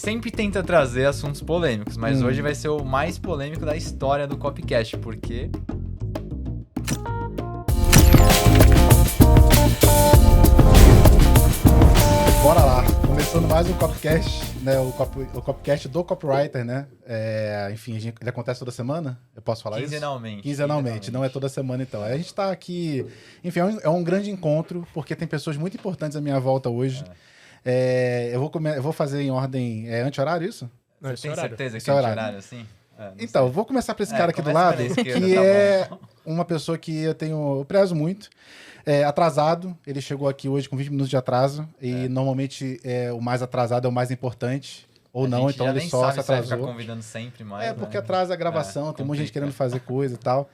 sempre tenta trazer assuntos polêmicos, mas hoje vai ser o mais polêmico da história do Copcast, porque... Bora lá, começando mais um Copcast, né? O Copcast do Copywriter, né? Enfim, ele acontece toda semana? Eu posso falar Quinzenalmente. isso? Quinzenalmente, não é toda semana então. A gente tá aqui, enfim, é um grande encontro, porque tem pessoas muito importantes à minha volta hoje. Eu vou fazer em ordem anti-horário, isso? Você tem certeza que Esse é horário. anti-horário assim? Então, eu vou começar por esse cara aqui do começa lado, pela esquerda, que tá é bom. uma pessoa que eu prezo muito. Atrasado, ele chegou aqui hoje com 20 minutos de atraso, e normalmente o mais atrasado é o mais importante, ou não, então ele só se Vai ficar atrasou. convidando sempre mais, Porque né? atrasa a gravação, tem muita gente complica. querendo fazer coisa e tal.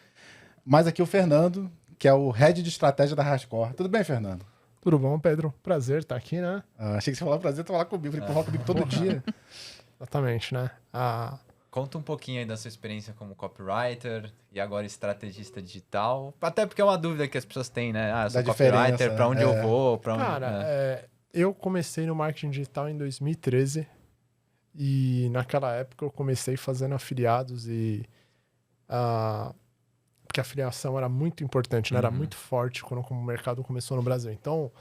Mas aqui o Fernando, que é o Head de Estratégia da Rascor. Tudo bem, Fernando? Tudo bom, Pedro? Prazer estar aqui, né? Achei que você falava prazer falar comigo. Falei, fala comigo todo dia. Exatamente, né? Conta um pouquinho aí da sua experiência como copywriter e agora estrategista digital. Até porque é uma dúvida que as pessoas têm, né? Eu sou Da copywriter, diferença, pra onde eu vou, pra onde... Cara, eu comecei no marketing digital em 2013 e naquela época eu comecei fazendo afiliados porque a afiliação era muito importante, né? Era muito forte quando o mercado começou no Brasil. Então,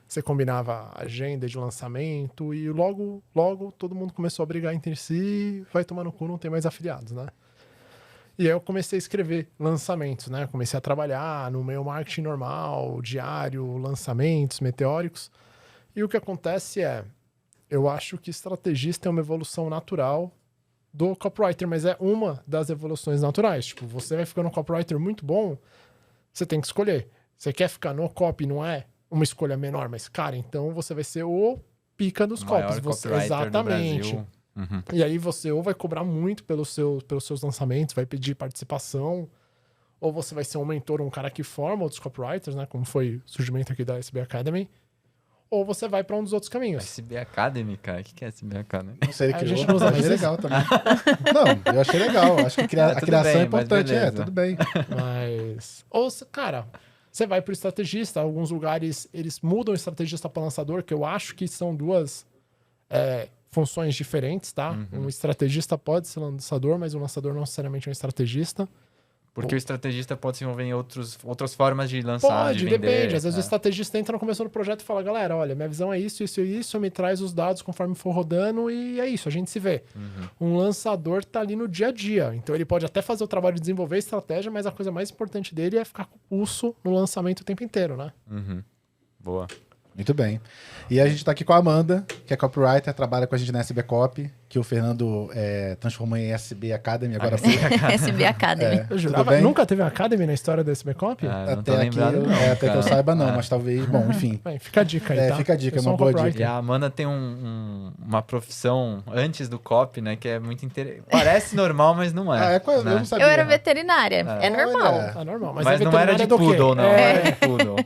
você combinava a agenda de lançamento e logo todo mundo começou a brigar entre si, vai tomar no cu, não tem mais afiliados, né? E aí eu comecei a escrever lançamentos, né? Comecei a trabalhar no meu marketing normal, diário, lançamentos meteóricos. E o que acontece eu acho que estrategista é uma evolução natural do copywriter, mas é uma das evoluções naturais. Tipo, você vai ficando um copywriter muito bom, você tem que escolher. Você quer ficar no copy, não é uma escolha menor, mas, cara, então você vai ser o pica dos copies. Exatamente. E aí você ou vai cobrar muito pelos seus lançamentos, vai pedir participação, ou você vai ser um mentor, um cara que forma outros copywriters, né? Como foi o surgimento aqui da SB Academy. Ou você vai para um dos outros caminhos. SB Academy, cara? O que é SB Academy? Não sei, ele A criou, gente não usa achei mais legal também. Não, eu achei legal. Acho que a tudo criação bem, é importante. mas beleza. Tudo bem. Mas... Ou, cara, você vai para o estrategista. Alguns lugares, eles mudam estrategista para lançador, que eu acho que são duas funções diferentes, tá? Um estrategista pode ser lançador, mas o lançador não necessariamente é um estrategista. Porque o estrategista pode se envolver em outras formas de lançar, Pode, de vender. depende. Às vezes o estrategista entra no começo do projeto e fala, galera, olha, minha visão é isso, isso e isso, me traz os dados conforme for rodando e é isso, a gente se vê. Um lançador tá ali no dia a dia, então ele pode até fazer o trabalho de desenvolver a estratégia, mas a coisa mais importante dele é ficar com o pulso no lançamento o tempo inteiro, né? Boa. Muito bem. E a gente tá aqui com a Amanda, que é copywriter, trabalha com a gente na SB Copy, que o Fernando transformou em SB Academy agora. SB Academy. Eu Tudo jurava, bem? nunca teve uma Academy na história da SB Copy? Não tô Até aqui, lembrado não, até que eu cara. saiba não, mas talvez, bom, enfim. Bem, fica a dica aí, tá? Fica a dica, Eu é sou uma boa copywriter. E a Amanda tem uma profissão antes do copy, né? Que é muito interessante. Parece normal, mas não é. Eu né? não sabia. Eu era veterinária, é normal. Olha. Ah, normal. Mas é não era de veterinária do quê? poodle, não. Era de poodle.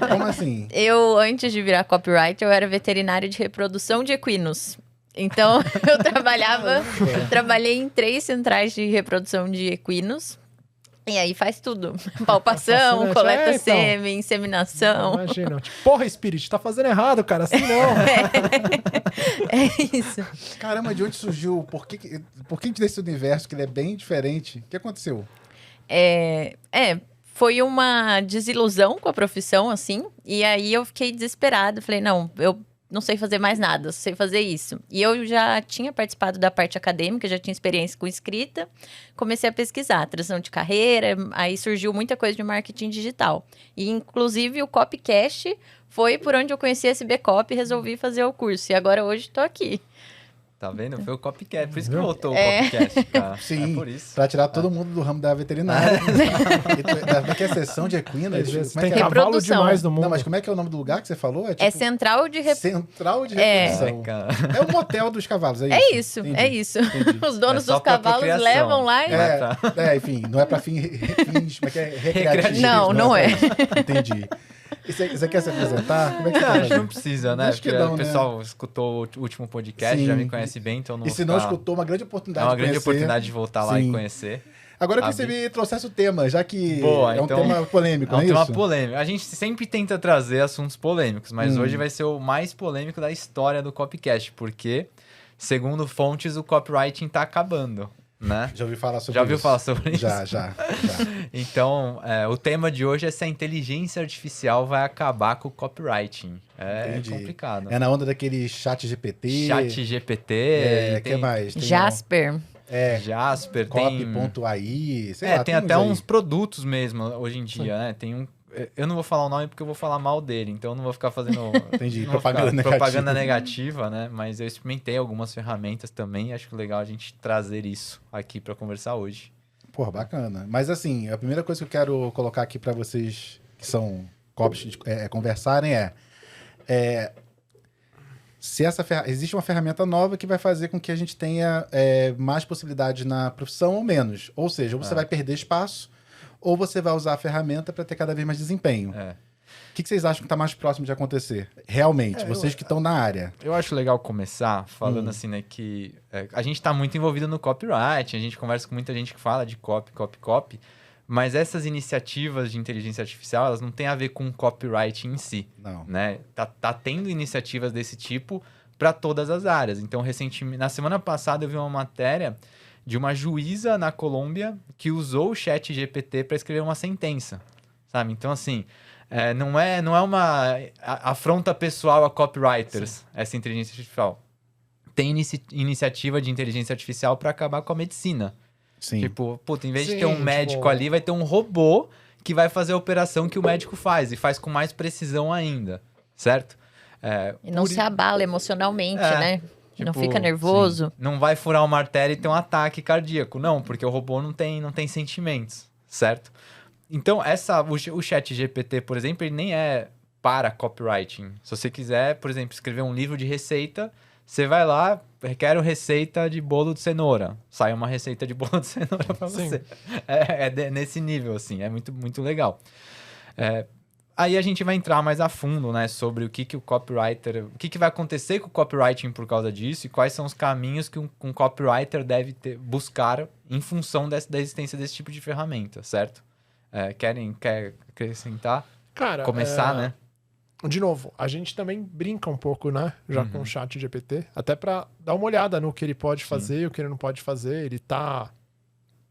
Como assim? Eu, antes de virar copywriter, eu era veterinária de reprodução de equinos. Então, eu trabalhei em 3 centrais de reprodução de equinos. E aí faz tudo. Palpação, Fascinante. coleta Então. sêmen, inseminação. Imagina. Tipo, porra, Spirit, tá fazendo errado, cara. Assim não. É isso. Caramba, de onde surgiu? Por que a gente desse universo que ele é bem diferente? O que aconteceu? Foi uma desilusão com a profissão, assim. E aí eu fiquei desesperada. Falei, não, eu não sei fazer mais nada, eu sei fazer isso. E eu já tinha participado da parte acadêmica, já tinha experiência com escrita. Comecei a pesquisar, transição de carreira, aí surgiu muita coisa de marketing digital. E, inclusive, o Copcast foi por onde eu conheci a SB Copy e resolvi fazer o curso. E agora, hoje, estou aqui. Tá vendo? Foi o copycat. Por isso que Viu? voltou o copycat, cara. Sim, É por isso. pra tirar todo mundo do ramo da veterinária. Como é que é sessão de equinas? Às vezes Como é tem que é? cavalo Reprodução. demais no mundo. Não, mas como é que é o nome do lugar que você falou? É central de Central de reprodução. Cara. É o motel dos cavalos, é isso? É isso, Entendi. é isso. Entendi. Os donos É só dos pra cavalos procriação. levam lá e... Enfim, não é pra fins, como é que é? Recreativos. Não é. Entendi. E você quer se apresentar? Como é que você Não, tá acho que não fazendo? precisa, né? Acho que Porque não, o né? pessoal escutou o último podcast, Sim. já me conhece bem, então não E vou se não ficar... escutou, uma grande oportunidade É uma de grande conhecer. oportunidade de voltar lá Sim. e conhecer. Agora eu queria que Abi. você me trouxesse o tema, já que Boa, é um então- tema polêmico, É um não é tema isso? polêmico. A gente sempre tenta trazer assuntos polêmicos, mas hoje vai ser o mais polêmico da história do Copcast, porque segundo fontes, o copywriting tá acabando, né? Já ouviu falar sobre Já ouviu isso? falar sobre isso? Já. Então, o tema de hoje é se a inteligência artificial vai acabar com o copywriting. É Entendi. complicado. É na onda daquele chat GPT. Chat GPT, que mais? Tem Jasper. Jasper, tem... Copy.ai, sei lá. tem até uns uns aí. produtos mesmo hoje em dia, né? Tem um... Eu não vou falar o nome porque eu vou falar mal dele, então eu não vou ficar fazendo Entendi, não vou propaganda ficar- negativa. propaganda negativa, né? Mas eu experimentei algumas ferramentas também e acho legal a gente trazer isso aqui para conversar hoje. Porra, bacana. Mas assim, a primeira coisa que eu quero colocar aqui pra vocês que são copies conversarem se existe uma ferramenta nova que vai fazer com que a gente tenha mais possibilidades na profissão ou menos. Ou seja, ou você vai perder espaço ou você vai usar a ferramenta para ter cada vez mais desempenho. O que vocês acham que está mais próximo de acontecer? Realmente, vocês que estão na área. Eu acho legal começar falando assim, né, que a gente está muito envolvido no copyright, a gente conversa com muita gente que fala de copy, mas essas iniciativas de inteligência artificial, elas não têm a ver com copyright em si. Não. Né? Tá tendo iniciativas desse tipo para todas as áreas. Então, recentemente, na semana passada, eu vi uma matéria de uma juíza na Colômbia que usou o chat GPT para escrever uma sentença, sabe? Então, assim, não é uma afronta pessoal a copywriters, essa inteligência artificial. Tem iniciativa de inteligência artificial para acabar com a medicina. Sim. Tipo, puta, em vez de Sim, ter um tipo- médico ali, vai ter um robô que vai fazer a operação que o médico faz, e faz com mais precisão ainda, certo? E não se abala emocionalmente, né? Não Tipo, fica nervoso. sim, não vai furar uma artéria e ter um ataque cardíaco. Não, porque o robô não tem sentimentos, certo? Então, o chat GPT, por exemplo, ele nem é para copywriting. Se você quiser, por exemplo, escrever um livro de receita, você vai lá, quero receita de bolo de cenoura. Sai uma receita de bolo de cenoura para Sim. você. Nesse nível, assim, é muito, muito legal. Aí a gente vai entrar mais a fundo, né, sobre o que o copywriter... O que vai acontecer com o copywriting por causa disso e quais são os caminhos que um copywriter deve buscar em função da existência desse tipo de ferramenta, certo? Quer acrescentar? Cara, Começar, né? De novo, a gente também brinca um pouco, né? Já com o chat GPT, até pra dar uma olhada no que ele pode fazer e o que ele não pode fazer. Ele tá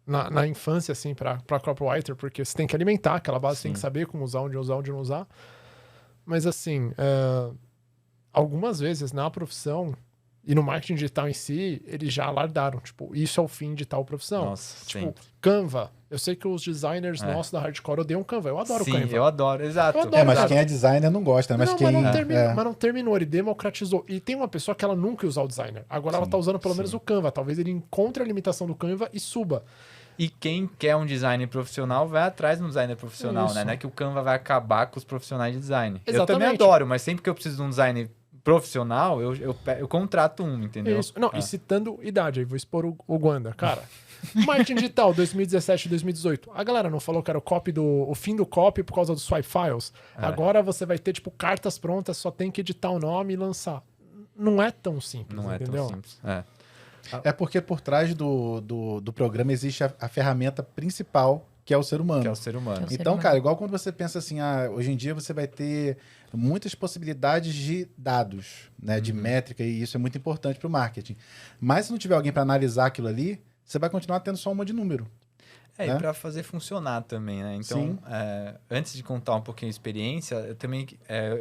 na infância, assim, pra copywriter, porque você tem que alimentar aquela base, você tem que saber como usar, onde não usar. Mas, assim, algumas vezes na profissão e no marketing digital em si, eles já alardaram, tipo, isso é o fim de tal profissão. Nossa, Tipo, sempre. Canva. Eu sei que os designers nossos da Hardcore odeiam Canva. Eu adoro Sim, Canva. eu adoro, exato. Eu adoro. Mas Cara, quem é designer não gosta, né? Mas mas não terminou, ele democratizou. E tem uma pessoa que ela nunca ia usar o designer. Agora ela tá usando pelo menos o Canva. Talvez ele encontre a limitação do Canva e suba. E quem quer um design profissional vai atrás de um designer profissional, Isso. né? Não é que o Canva vai acabar com os profissionais de design. Eu Exatamente. também adoro, mas sempre que eu preciso de um design profissional, eu contrato um, entendeu? Isso. Não, e citando idade, aí vou expor o Guanda. Cara, marketing digital 2017 2018. A galera não falou que era o fim do copy por causa dos swipe files. Agora você vai ter, tipo, cartas prontas, só tem que editar o nome e lançar. Não é tão simples, Não é entendeu? tão simples. É porque por trás do programa existe a ferramenta principal, que é o ser humano. Que é o ser humano. ser Então, humano. cara, igual quando você pensa assim, hoje em dia você vai ter muitas possibilidades de dados, né, de métrica, e isso é muito importante para o marketing. Mas se não tiver alguém para analisar aquilo ali, você vai continuar tendo só uma de número. E né? para fazer funcionar também, né? Então, Sim. antes de contar um pouquinho a experiência,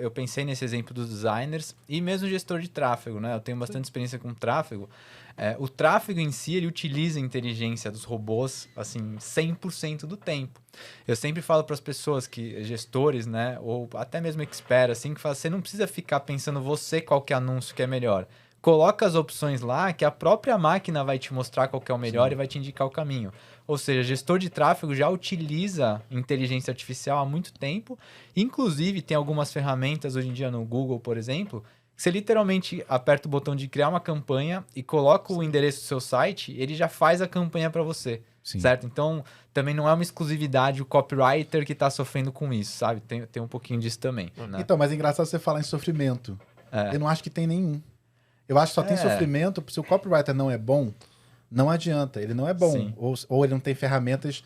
eu pensei nesse exemplo dos designers e mesmo gestor de tráfego, né? Eu tenho bastante experiência com tráfego. O tráfego em si, ele utiliza a inteligência dos robôs, assim, 100% do tempo. Eu sempre falo para as pessoas gestores, né? Ou até mesmo expert, assim, que fala, você não precisa ficar pensando você qual que é anúncio que é melhor. Coloca as opções lá que a própria máquina vai te mostrar qual que é o melhor e vai te indicar o caminho. Ou seja, gestor de tráfego já utiliza inteligência artificial há muito tempo. Inclusive, tem algumas ferramentas hoje em dia no Google, por exemplo, que você literalmente aperta o botão de criar uma campanha e coloca o endereço do seu site, ele já faz a campanha para você. Sim. Certo? Então, também não é uma exclusividade o copywriter que está sofrendo com isso, sabe? Tem um pouquinho disso também. Né? Então, mas é engraçado você falar em sofrimento. Eu não acho que tem nenhum. Eu acho que só tem sofrimento. Se o copywriter não é bom, não adianta. Ele não é bom. Sim. Ou ele não tem ferramentas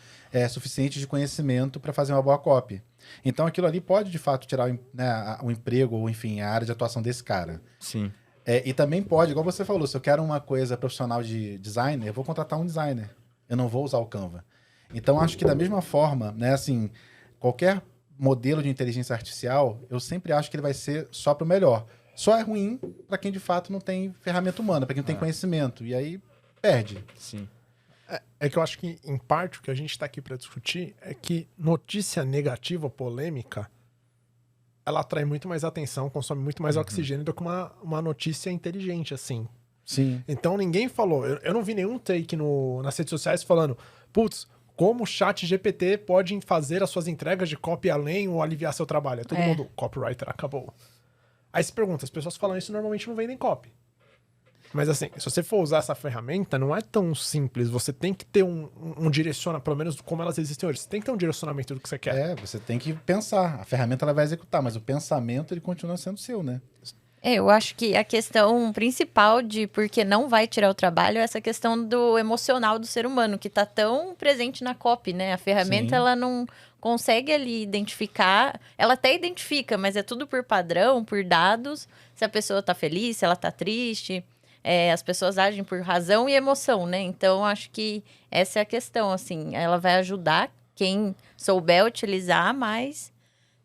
suficientes de conhecimento para fazer uma boa copy. Então, aquilo ali pode, de fato, tirar o emprego ou, enfim, a área de atuação desse cara. Sim. E também pode, igual você falou, se eu quero uma coisa profissional de designer, eu vou contratar um designer. Eu não vou usar o Canva. Então, acho que da mesma forma, né, assim, qualquer modelo de inteligência artificial, eu sempre acho que ele vai ser só para o melhor. Só é ruim para quem, de fato, não tem ferramenta humana, para quem não tem conhecimento. E aí, perde. Sim. É que eu acho que, em parte, o que a gente está aqui para discutir é que notícia negativa, polêmica, ela atrai muito mais atenção, consome muito mais oxigênio do que uma notícia inteligente, assim. Sim. Então ninguém falou, eu não vi nenhum take nas redes sociais falando, putz, como o chat GPT pode fazer as suas entregas de copy além ou aliviar seu trabalho. Todo mundo, copywriter, acabou. Aí se pergunta, as pessoas falam isso normalmente não vendem copy. Mas assim, se você for usar essa ferramenta, não é tão simples. Você tem que ter um direcionamento, pelo menos como elas existem hoje. Você tem que ter um direcionamento do que você quer. Você tem que pensar. A ferramenta ela vai executar, mas o pensamento ele continua sendo seu, né? Eu acho que a questão principal de por que não vai tirar o trabalho é essa questão do emocional do ser humano, que está tão presente na copy, né? A ferramenta, Sim. ela não consegue ali identificar, ela até identifica, mas é tudo por padrão, por dados, se a pessoa está feliz, se ela está triste. As pessoas agem por razão e emoção, né? Então, acho que essa é a questão, assim. Ela vai ajudar quem souber utilizar, mas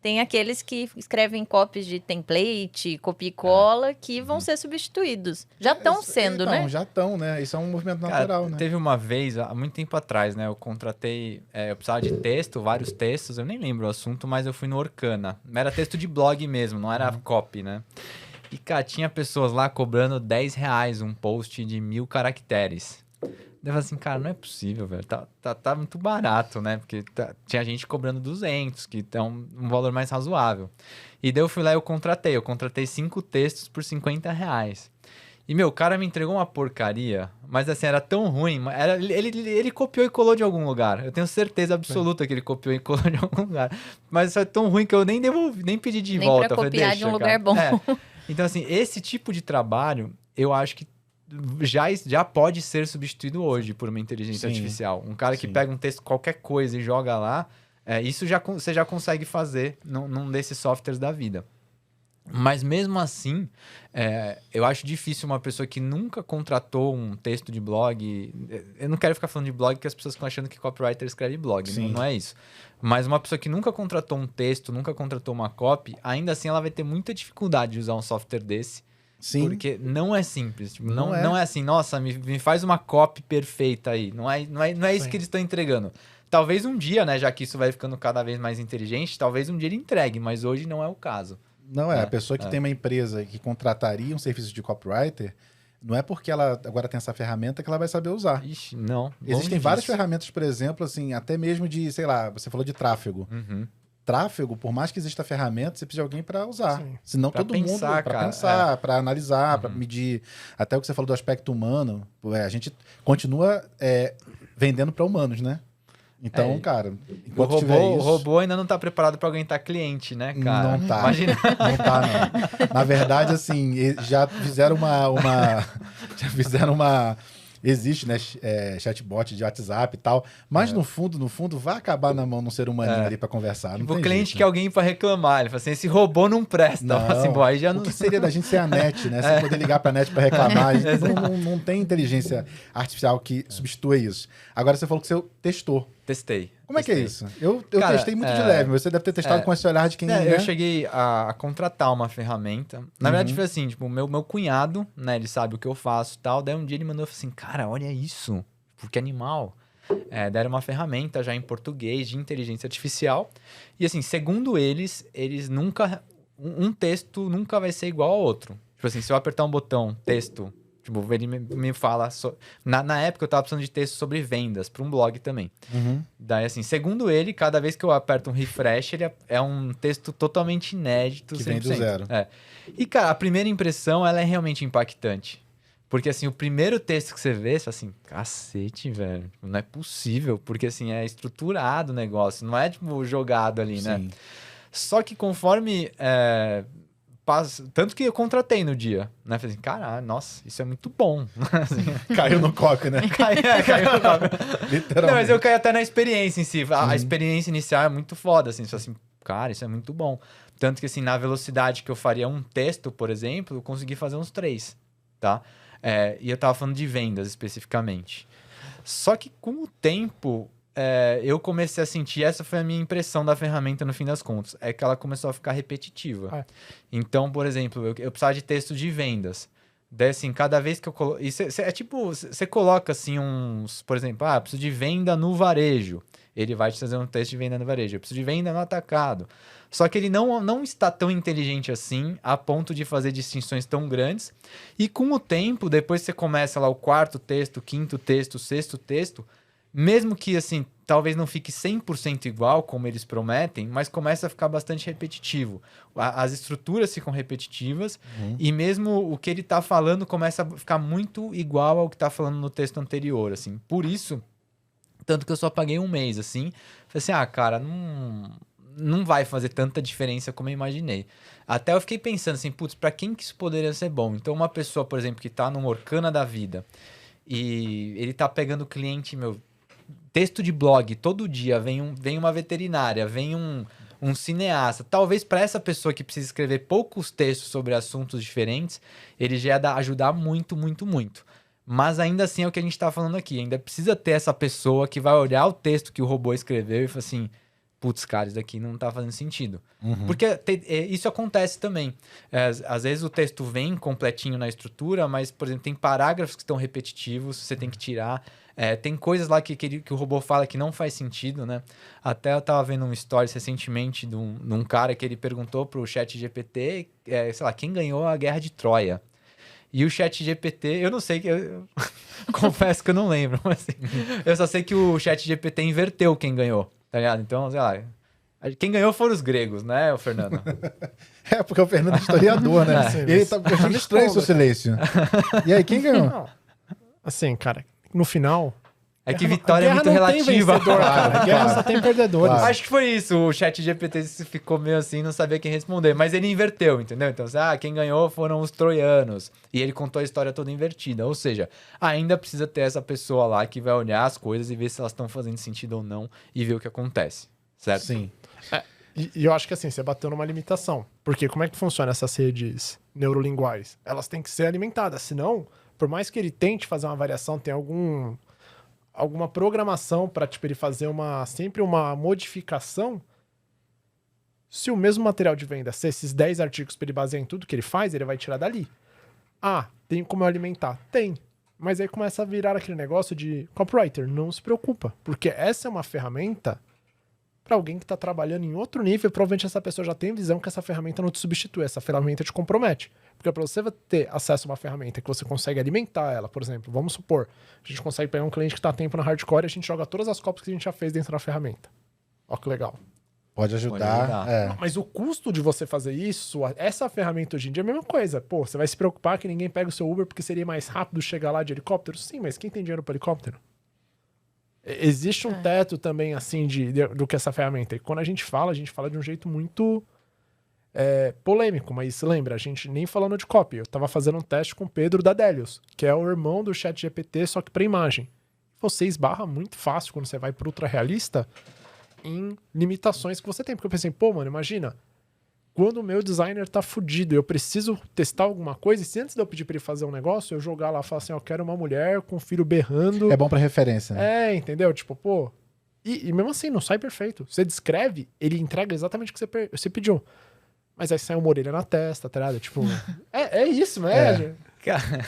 tem aqueles que escrevem copies de template, copia e cola, que vão ser substituídos. Já estão sendo, então, né? Já estão, né? Isso é um movimento Cara, natural, né? teve uma vez, há muito tempo atrás, né? Eu contratei... eu precisava de texto, vários textos. Eu nem lembro o assunto, mas eu fui no Orkana. Era texto de blog mesmo, não era copy, né? E, cara, tinha pessoas lá cobrando R$10 um post de 1000 caracteres. Eu falei assim, cara, não é possível, velho. Tá muito barato, né? Porque tinha gente cobrando 200, que é um valor mais razoável. E daí eu fui lá e eu contratei 5 textos por R$50. E, meu, o cara me entregou uma porcaria, mas assim, era tão ruim. Ele copiou e colou de algum lugar. Eu tenho certeza absoluta que ele copiou e colou de algum lugar. Mas isso é tão ruim que eu nem devolvi, nem pedi de Nem volta. pra Falei, copiar de um lugar bom. Então, assim, esse tipo de trabalho, eu acho que já pode ser substituído hoje por uma inteligência artificial. Um cara que pega um texto, qualquer coisa e joga lá, isso você já consegue fazer num desses softwares da vida. Mas mesmo assim, eu acho difícil uma pessoa que nunca contratou um texto de blog... Eu não quero ficar falando de blog porque as pessoas ficam achando que copywriter escreve blog. Não é isso. Mas uma pessoa que nunca contratou um texto, nunca contratou uma copy, ainda assim ela vai ter muita dificuldade de usar um software desse. Sim. Porque não é simples. Tipo, Não é. não é assim, nossa, me faz uma copy perfeita aí. Não é isso que eles estão entregando. Talvez um dia, né, já que isso vai ficando cada vez mais inteligente, talvez um dia ele entregue, mas hoje não é o caso. Não é. A pessoa que tem uma empresa que contrataria um serviço de copywriter, não é porque ela agora tem essa ferramenta que ela vai saber usar. Ixi, não. Existem várias ferramentas, por exemplo, assim, até mesmo de, sei lá, você falou de tráfego. Tráfego, por mais que exista ferramenta, você precisa de alguém para usar. Sim. Senão Pra todo pensar, mundo, para cara, pensar, para analisar, para medir. Até o que você falou do aspecto humano, a gente continua vendendo para humanos, né? Então, cara, enquanto tiver O isso... robô ainda não tá preparado para aguentar cliente, né, cara? Não tá. Imagina. Não tá, não. Na verdade, assim, já fizeram já fizeram uma... Existe, né, chatbot de WhatsApp e tal, mas no fundo, vai acabar na mão de um ser humaninho ali pra conversar. Não Tipo, o tem cliente jeito, quer alguém para reclamar. Ele fala assim, esse robô não presta. Não. Assim, bom, aí já não... O que seria da gente ser a net, né? Você poder ligar pra net pra reclamar. Não tem inteligência artificial que substitua isso. Agora, você falou que você testou. Testei. Como é que é isso? Eu Cara, testei muito de leve, mas você deve ter testado com esse olhar de quem... né? Eu cheguei a contratar uma ferramenta. Na verdade, foi assim, tipo, meu cunhado, né, ele sabe o que eu faço e tal. Daí um dia ele mandou assim, cara, olha isso, que animal. Daí era uma ferramenta já em português de inteligência artificial. E assim, segundo eles nunca... Um texto nunca vai ser igual ao outro. Tipo assim, se eu apertar um botão, texto... Tipo, ele me fala... Na época, eu tava precisando de texto sobre vendas, para um blog também. Daí, assim, segundo ele, cada vez que eu aperto um refresh, ele é um texto totalmente inédito. Que 100%. vem do zero. E, cara, a primeira impressão, ela é realmente impactante. Porque, assim, o primeiro texto que você vê, você fala assim, cacete, velho, não é possível. Porque, assim, é estruturado o negócio, não é, tipo, jogado ali, né? Sim. Só que conforme... Tanto que eu contratei no dia, né? Falei assim, caralho, nossa, isso é muito bom. Assim, Caiu no coque, né? caiu no copo. Literalmente. Não, mas eu caí até na experiência em si. A experiência inicial é muito foda, assim. Assim, cara, isso é muito bom. Tanto que, assim, na velocidade que eu faria um texto, por exemplo, eu consegui fazer uns 3, tá? E eu tava falando de vendas, especificamente. Só que, com o tempo, eu comecei a sentir... Essa foi a minha impressão da ferramenta, no fim das contas. É que ela começou a ficar repetitiva. Então, por exemplo, eu precisava de texto de vendas. Daí, assim, cada vez que eu coloco... É tipo, você coloca, assim, uns... Por exemplo, preciso de venda no varejo. Ele vai te trazer um texto de venda no varejo. Eu preciso de venda no atacado. Só que ele não está tão inteligente assim, a ponto de fazer distinções tão grandes. E com o tempo, depois você começa lá o 4º texto, o 5º texto, o 6º texto, mesmo que, assim, talvez não fique 100% igual, como eles prometem, mas começa a ficar bastante repetitivo. As estruturas ficam repetitivas e mesmo o que ele está falando começa a ficar muito igual ao que está falando no texto anterior, assim. Por isso, tanto que eu só paguei um mês, assim. Falei assim, cara, não vai fazer tanta diferença como eu imaginei. Até eu fiquei pensando assim, putz, pra quem que isso poderia ser bom? Então, uma pessoa, por exemplo, que tá num Orkana da vida e ele tá pegando cliente, texto de blog, todo dia vem uma veterinária, vem um cineasta. Talvez para essa pessoa que precisa escrever poucos textos sobre assuntos diferentes, ele já ia ajudar muito, muito, muito. Mas ainda assim é o que a gente tá falando aqui. Ainda precisa ter essa pessoa que vai olhar o texto que o robô escreveu e falar assim, putz, cara, isso daqui não tá fazendo sentido. Porque isso acontece também. Às vezes o texto vem completinho na estrutura, mas, por exemplo, tem parágrafos que estão repetitivos, você tem que tirar. Tem coisas lá que o robô fala que não faz sentido, né? Até eu tava vendo um stories recentemente de um cara que ele perguntou pro ChatGPT, sei lá, quem ganhou a Guerra de Troia. E o ChatGPT, eu não sei, eu confesso que eu não lembro, mas assim, eu só sei que o ChatGPT inverteu quem ganhou. Tá ligado? Então, sei lá. Quem ganhou foram os gregos, né, o Fernando? Porque o Fernando é historiador, né? Ele tá achando estranho o seu silêncio. E aí, quem ganhou? Não. Assim, cara, no final... É que vitória é muito relativa. A guerra só tem perdedores. Claro. Acho que foi isso. O ChatGPT ficou meio assim, não sabia quem responder. Mas ele inverteu, entendeu? Então, quem ganhou foram os troianos. E ele contou a história toda invertida. Ou seja, ainda precisa ter essa pessoa lá que vai olhar as coisas e ver se elas estão fazendo sentido ou não e ver o que acontece. Certo? Sim. E eu acho que assim, você bateu numa limitação. Porque como é que funciona essas redes neurolinguais? Elas têm que ser alimentadas. Senão, por mais que ele tente fazer uma variação, tem alguma programação para tipo, ele fazer sempre uma modificação. Se o mesmo material de venda, se esses 10 artigos para ele basear em tudo que ele faz, ele vai tirar dali. Tem como eu alimentar? Tem. Mas aí começa a virar aquele negócio de copywriter. Não se preocupa, porque essa é uma ferramenta para alguém que está trabalhando em outro nível. Provavelmente essa pessoa já tem visão que essa ferramenta não te substitui, essa ferramenta te compromete. Porque para você ter acesso a uma ferramenta que você consegue alimentar ela, por exemplo, vamos supor, a gente consegue pegar um cliente que está tempo na hardcore e a gente joga todas as cópias que a gente já fez dentro da ferramenta. Ó que legal. Pode ajudar. Mas o custo de você fazer isso, essa ferramenta hoje em dia é a mesma coisa. Pô, você vai se preocupar que ninguém pega o seu Uber porque seria mais rápido chegar lá de helicóptero? Sim, mas quem tem dinheiro para helicóptero? Existe um teto também, assim, do que essa ferramenta. E quando a gente fala de um jeito muito polêmico. Mas lembra, a gente nem falando de copy. Eu tava fazendo um teste com o Pedro da Delius, que é o irmão do ChatGPT, só que para imagem. Você esbarra muito fácil quando você vai pro ultra realista em limitações que você tem. Porque eu pensei, pô, mano, imagina, quando o meu designer tá fudido e eu preciso testar alguma coisa, e se antes de eu pedir pra ele fazer um negócio, eu jogar lá e falar assim, eu quero uma mulher com um filho berrando. É bom pra referência, né? Entendeu? Tipo, pô... E mesmo assim, não sai perfeito. Você descreve, ele entrega exatamente o que você pediu. Mas aí sai uma orelha na testa, tá ligado? Tipo, é isso, né?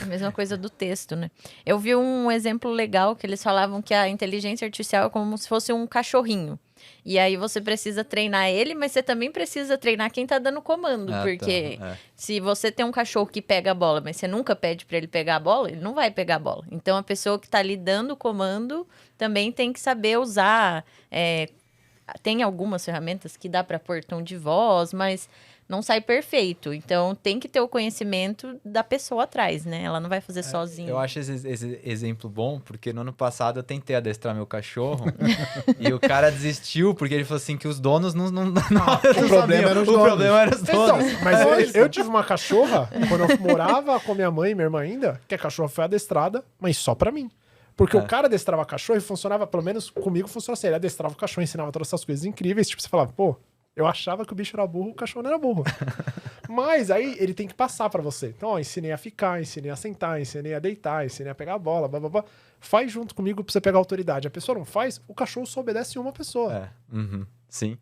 A mesma coisa do texto, né? Eu vi um exemplo legal que eles falavam que a inteligência artificial é como se fosse um cachorrinho. E aí você precisa treinar ele, mas você também precisa treinar quem tá dando comando. Porque se você tem um cachorro que pega a bola, mas você nunca pede pra ele pegar a bola, ele não vai pegar a bola. Então a pessoa que tá ali dando comando também tem que saber usar. Tem algumas ferramentas que dá pra pôr tom de voz, mas não sai perfeito. Então, tem que ter o conhecimento da pessoa atrás, né? Ela não vai fazer sozinha. Eu acho esse exemplo bom, porque no ano passado eu tentei adestrar meu cachorro e o cara desistiu, porque ele falou assim que os donos não o problema era os donos. O problema era os donos. Então, mas eu tive uma cachorra, quando eu morava com minha mãe e minha irmã ainda, que a cachorra foi adestrada, mas só pra mim. Porque o cara adestrava cachorro e funcionava, pelo menos comigo funcionava assim, ele adestrava o cachorro, ensinava todas essas coisas incríveis, tipo, você falava, pô, Eu achava que o bicho era burro, o cachorro não era burro. Mas aí ele tem que passar pra você. Então, ó, ensinei a ficar, ensinei a sentar, ensinei a deitar, ensinei a pegar a bola, blá, blá, blá. Faz junto comigo pra você pegar a autoridade. A pessoa não faz, o cachorro só obedece uma pessoa. Sim.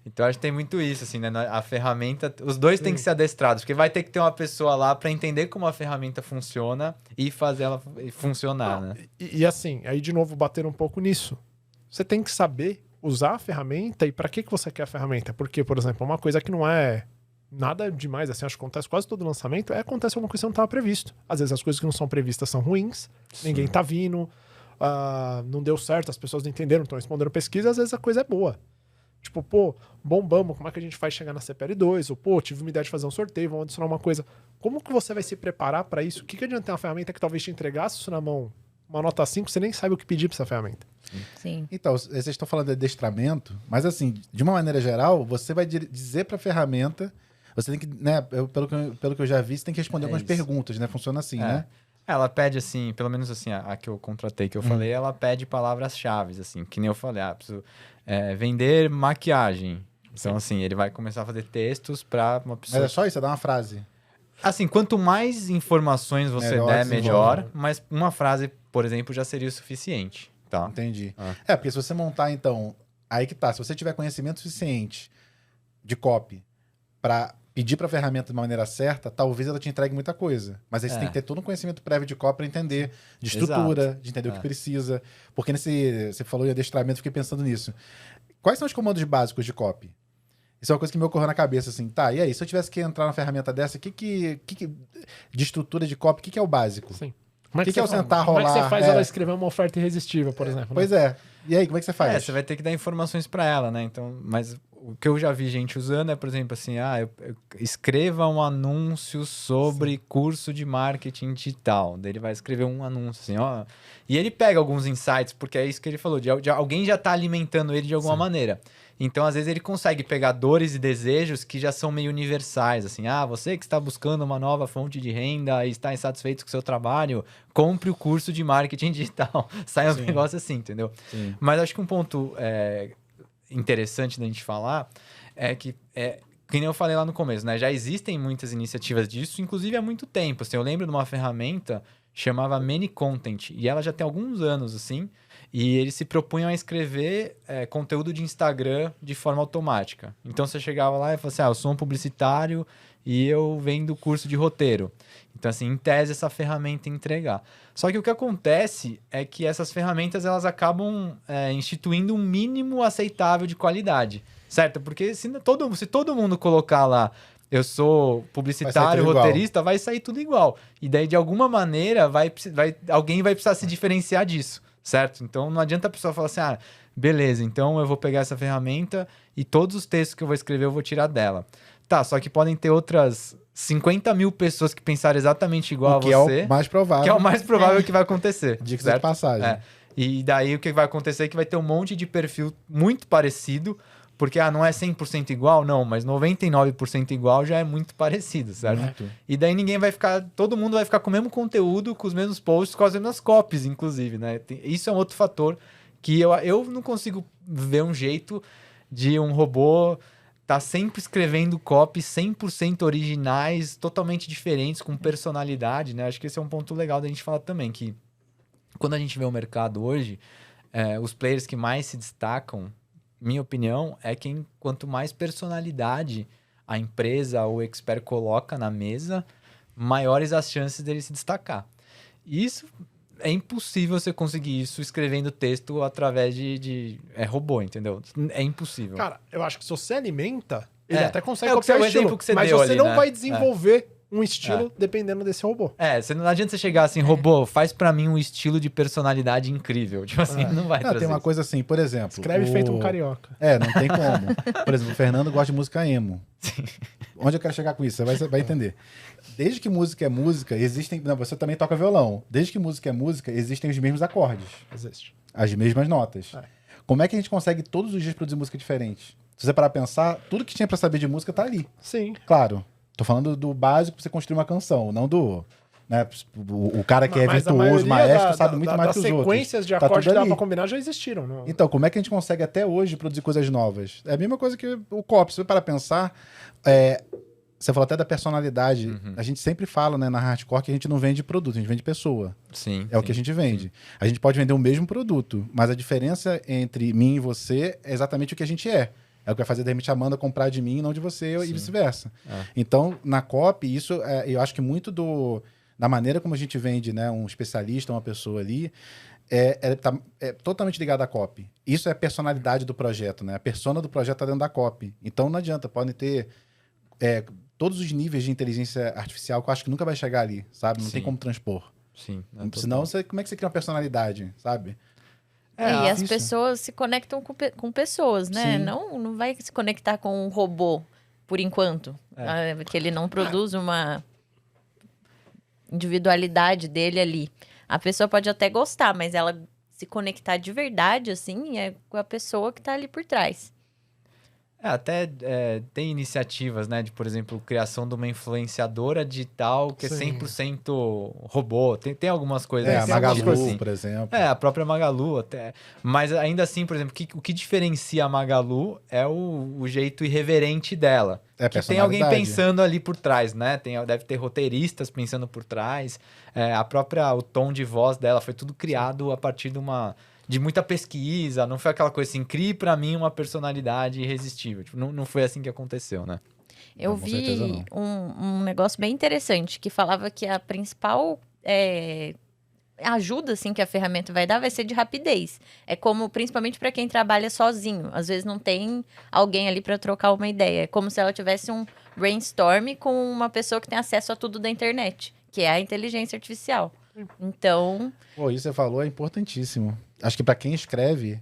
Então acho que tem muito isso, assim, né? A ferramenta, os dois têm que ser adestrados, porque vai ter que ter uma pessoa lá para entender como a ferramenta funciona e fazer ela funcionar, né? E assim, aí de novo bater um pouco nisso. Você tem que saber usar a ferramenta e para que você quer a ferramenta. Porque, por exemplo, uma coisa que não é nada demais, assim, acho que acontece quase todo lançamento, acontece alguma coisa que não estava previsto. Às vezes as coisas que não são previstas são ruins, ninguém tá vindo, não deu certo, as pessoas não entenderam, estão respondendo pesquisa, às vezes a coisa é boa. Tipo, pô, bombamos, como é que a gente faz chegar na CPL2? Ou, pô, tive uma ideia de fazer um sorteio, vamos adicionar uma coisa. Como que você vai se preparar para isso? O que adianta ter uma ferramenta que talvez te entregasse isso na mão, uma nota 5, você nem sabe o que pedir para essa ferramenta? Sim. Então, vocês estão falando de adestramento, mas assim, de uma maneira geral, você vai dizer para a ferramenta, você tem que, né, pelo que eu já vi, você tem que responder algumas perguntas, né? Funciona assim, né? Ela pede, assim, pelo menos assim, a que eu contratei, que eu falei, ela pede palavras-chave, assim, que nem eu falei, preciso vender maquiagem. Então, assim, ele vai começar a fazer textos para uma pessoa... Mas é só isso, é dar uma frase. Assim, quanto mais informações você der, melhor, mas uma frase, por exemplo, já seria o suficiente, tá? Entendi. Porque se você montar, então, aí que tá, se você tiver conhecimento suficiente de copy para pedir para a ferramenta de uma maneira certa, talvez ela te entregue muita coisa. Mas aí você tem que ter todo um conhecimento prévio de copy para entender de estrutura, de entender o que precisa. Porque você falou em adestramento, eu fiquei pensando nisso. Quais são os comandos básicos de copy? Isso é uma coisa que me ocorreu na cabeça, assim, tá, e aí, se eu tivesse que entrar na ferramenta dessa, de estrutura de copy, o que é o básico? Sim. O que é o sentar, rolar? Como é que você faz ela escrever uma oferta irresistível, por exemplo? Pois é. E aí, como é que você faz? Você vai ter que dar informações para ela, né? Então, mas o que eu já vi gente usando é, por exemplo, assim, escreva um anúncio sobre curso de marketing digital. Daí ele vai escrever um anúncio, assim, ó. E ele pega alguns insights, porque é isso que ele falou, de alguém já tá alimentando ele de alguma maneira. Então, às vezes, ele consegue pegar dores e desejos que já são meio universais, assim, você que está buscando uma nova fonte de renda e está insatisfeito com o seu trabalho, compre o curso de marketing digital. Sai um negócio assim, entendeu? Sim. Mas acho que um ponto interessante da gente falar que nem eu falei lá no começo, né? Já existem muitas iniciativas disso, inclusive há muito tempo. Assim, eu lembro de uma ferramenta chamava ManyContent, e ela já tem alguns anos, assim, e eles se propunham a escrever conteúdo de Instagram de forma automática. Então, você chegava lá e falava assim, eu sou um publicitário e eu vendo curso de roteiro. Então, assim, em tese, essa ferramenta entregar. Só que o que acontece é que essas ferramentas, elas acabam instituindo um mínimo aceitável de qualidade, certo? Porque se todo mundo colocar lá, eu sou publicitário, roteirista, vai sair tudo igual. E daí, de alguma maneira, alguém vai precisar se diferenciar disso, certo? Então, não adianta a pessoa falar assim, beleza, então eu vou pegar essa ferramenta e todos os textos que eu vou escrever eu vou tirar dela. Tá, só que podem ter outras 50 mil pessoas que pensaram exatamente igual a você. Que é o mais provável. Que é o mais provável que vai acontecer. Dica de passagem. E daí, o que vai acontecer é que vai ter um monte de perfil muito parecido, porque, não é 100% igual? Não, mas 99% igual já é muito parecido, certo? Muito. E daí todo mundo vai ficar com o mesmo conteúdo, com os mesmos posts, com as mesmas copies, inclusive, né? Isso é um outro fator que eu não consigo ver um jeito de um robô tá sempre escrevendo copies 100% originais, totalmente diferentes, com personalidade, né? Acho que esse é um ponto legal da gente falar também, que quando a gente vê o mercado hoje, os players que mais se destacam, minha opinião, quanto mais personalidade a empresa ou o expert coloca na mesa, maiores as chances dele se destacar. Isso é impossível você conseguir isso escrevendo texto através de robô, entendeu? É impossível. Cara, eu acho que se você alimenta, ele até consegue copiar o exemplo que você mas deu você ali, não né? vai desenvolver um estilo dependendo desse robô. Não adianta você chegar assim, robô, faz pra mim um estilo de personalidade incrível. Tipo assim, não vai trazer tem uma coisa assim, por exemplo... Escreve feito um carioca. Não tem como. Por exemplo, o Fernando gosta de música emo. Sim. Onde eu quero chegar com isso? Você vai entender. Desde que música é música, existem... Não, você também toca violão. Desde que música é música, existem os mesmos acordes. Existe. As mesmas notas. Como é que a gente consegue todos os dias produzir música diferente? Se você parar pra pensar, tudo que tinha pra saber de música tá ali. Sim. Claro. Tô falando do básico pra você construir uma canção, não do né? O cara que é Mas a virtuoso, maioria maestro, sabe muito mais que os outros. As sequências de Tá acordes que tudo dá ali. pra combinar já existiram. Não? Então, como é que a gente consegue até hoje produzir coisas novas? É a mesma coisa que o copy. Se você para pensar, você falou até da personalidade. A gente sempre fala, né, na hardcore que a gente não vende produto, a gente vende pessoa. Sim. É o que a gente vende. A gente pode vender o mesmo produto, mas a diferença entre mim e você é exatamente o que a gente é. É o que vai fazer, de repente, a Amanda comprar de mim e não de você e vice-versa. Então, na copy, isso eu acho que muito da maneira como a gente vende, né, um especialista, uma pessoa ali, é totalmente ligado à copy. Isso é a personalidade do projeto, né? A persona do projeto está dentro da copy. Então, não adianta, podem ter todos os níveis de inteligência artificial que eu acho que nunca vai chegar ali, sabe? Não tem como transpor. Sim. Senão, como é que você cria uma personalidade, sabe? E as difícil. pessoas se conectam com pessoas, né? Sim. Não vai se conectar com um robô, por enquanto. Que ele não produz uma individualidade dele ali. A pessoa pode até gostar, mas ela se conectar de verdade, assim, é com a pessoa que tá ali por trás. Até tem iniciativas, né? De, por exemplo, criação de uma influenciadora digital que Sim. é 100% robô. Tem algumas coisas A assim. Magalu, assim. por exemplo. A própria Magalu até. Mas ainda assim, por exemplo, o que diferencia a Magalu é o jeito irreverente dela. É a que tem alguém personalidade. pensando ali por trás, né? Deve ter roteiristas pensando por trás. O tom de voz dela foi tudo criado a partir de muita pesquisa. Não foi aquela coisa assim, crie pra mim uma personalidade irresistível. Tipo, não foi assim que aconteceu, né? Eu Não, com certeza vi não. um negócio bem interessante que falava que a principal ajuda assim, que a ferramenta vai dar vai ser de rapidez. É como, principalmente para quem trabalha sozinho. Às vezes não tem alguém ali para trocar uma ideia. É como se ela tivesse um brainstorm com uma pessoa que tem acesso a tudo da internet, que é a inteligência artificial. Então... Pô, isso que você falou é importantíssimo. Acho que pra quem escreve,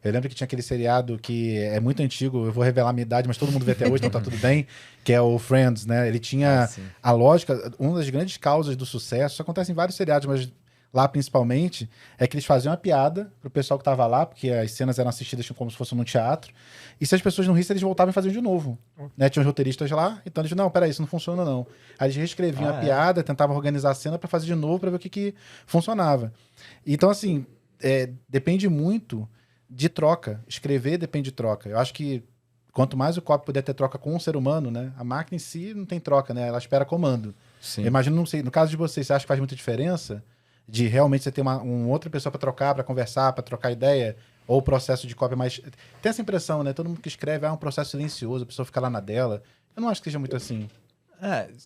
eu lembro que tinha aquele seriado que é muito antigo, eu vou revelar a minha idade, mas todo mundo vê até hoje, então tá tudo bem, que é o Friends, né? Ele tinha a lógica, uma das grandes causas do sucesso, isso acontece em vários seriados, mas lá principalmente, é que eles faziam uma piada pro pessoal que tava lá, porque as cenas eram assistidas como se fosse num teatro, e se as pessoas não rissem, eles voltavam e faziam de novo. Né? Tinha os roteiristas lá, então eles não, peraí, isso não funciona não. Aí eles reescreviam a piada, tentavam organizar a cena pra fazer de novo, pra ver o que funcionava. Então, assim, depende muito de troca. Escrever depende de troca. Eu acho que quanto mais o copy puder ter troca com um ser humano, né? A máquina em si não tem troca, né? Ela espera comando. Sim. Eu imagino, não sei, no caso de você acha que faz muita diferença de realmente você ter uma outra pessoa para trocar, para conversar, para trocar ideia? Ou o processo de cópia mais... Tem essa impressão, né? Todo mundo que escreve é um processo silencioso, a pessoa fica lá na dela. Eu não acho que seja muito assim.